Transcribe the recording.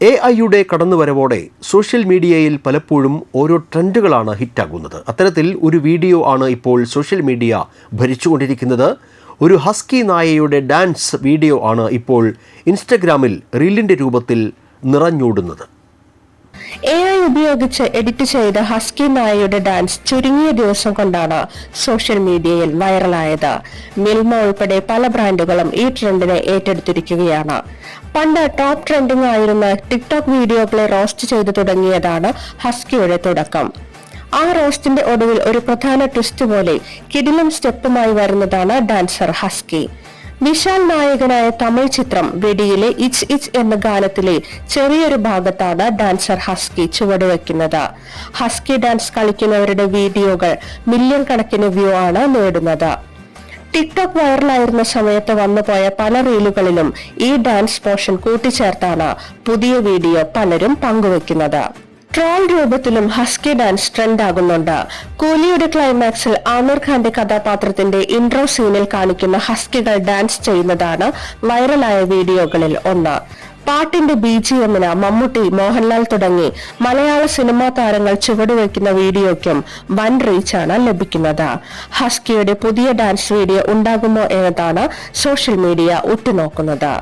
AI-യുടെ കടന്നുവരവോടെ social മീഡിയയിൽ പലപ്പോഴും ഓരോ ട്രെൻഡുകളാണ് ഹിറ്റാകുന്നത്. അത്തരത്തിൽ ഒരു വീഡിയോ ആണ് ഇപ്പോൾ സോഷ്യൽ മീഡിയ ഭരിച്ചുകൊണ്ടിരിക്കുന്നത്. ഒരു ഹസ്കി നായയുടെ ഡാൻസ് വീഡിയോ ആണ് ഇപ്പോൾ ഇൻസ്റ്റഗ്രാമിൽ റീലിൻ്റെ രൂപത്തിൽ നിറഞ്ഞോടുന്നത്. AI ഉപയോഗിച്ച് എഡിറ്റ് ചെയ്ത ഹസ്കി നായയുടെ ഡാൻസ് ചുരുങ്ങിയ ദിവസം കൊണ്ടാണ് സോഷ്യൽ മീഡിയയിൽ വൈറലായത്. മിൽമ ഉൾപ്പെടെ പല ബ്രാൻഡുകളും ഈ ട്രെൻഡിനെ ഏറ്റെടുത്തിരിക്കുകയാണ്. പണ്ട് ടോപ്പ് ട്രെൻഡിംഗ് ആയിരുന്ന ടിക്ടോക്ക് വീഡിയോകളെ റോസ്റ്റ് ചെയ്തു തുടങ്ങിയതാണ് ഹസ്കിയുടെ തുടക്കം. ആ റോസ്റ്റിന്റെ ഒടുവിൽ ഒരു പ്രധാന ട്വിസ്റ്റ് പോലെ കിടിലൻ സ്റ്റെപ്പുമായി വരുന്നതാണ് ഡാൻസർ ഹസ്കി. വിശാൽ നായകനായ തമിഴ് ചിത്രം വെടിയിലെ ഇച്ച് ഇച്ച് എന്ന ഗാനത്തിലെ ചെറിയൊരു ഭാഗത്താണ് ഡാൻസർ ഹസ്കി ചുവടുവെക്കുന്നത്. ഹസ്കി ഡാൻസ് കളിക്കുന്നവരുടെ വീഡിയോകൾ മില്യൺ കണക്കിന് വ്യൂ ആണ് നേടുന്നത്. ടിക്ടോക്ക് വൈറലായിരുന്ന സമയത്ത് വന്നുപോയ പല റീലുകളിലും ഈ ഡാൻസ് പോർഷൻ കൂട്ടിച്ചേർത്താണ് പുതിയ വീഡിയോ പലരും പങ്കുവെക്കുന്നത്. ട്രോൾ രൂപത്തിലും ഹസ്കി ഡാൻസ് ട്രെൻഡ് ആകുന്നുണ്ട്. കൂലിയുടെ ക്ലൈമാക്സിൽ ആമിർ ഖാന്റെ കഥാപാത്രത്തിന്റെ ഇൻട്രോ സീനിൽ കാണിക്കുന്ന ഹസ്കികൾ ഡാൻസ് ചെയ്യുന്നതാണ് വൈറലായ വീഡിയോകളിൽ ഒന്ന്. പാട്ടിന്റെ BGMന് മമ്മൂട്ടി, മോഹൻലാൽ തുടങ്ങി മലയാള സിനിമാ താരങ്ങൾ ചുവടുവെക്കുന്ന വീഡിയോയ്ക്കും വൻ റീച്ചാണ് ലഭിക്കുന്നത്. ഹസ്കിയുടെ പുതിയ ഡാൻസ് വീഡിയോ ഉണ്ടാകുമോ എന്നതാണ് സോഷ്യൽ മീഡിയ ഉറ്റുനോക്കുന്നത്.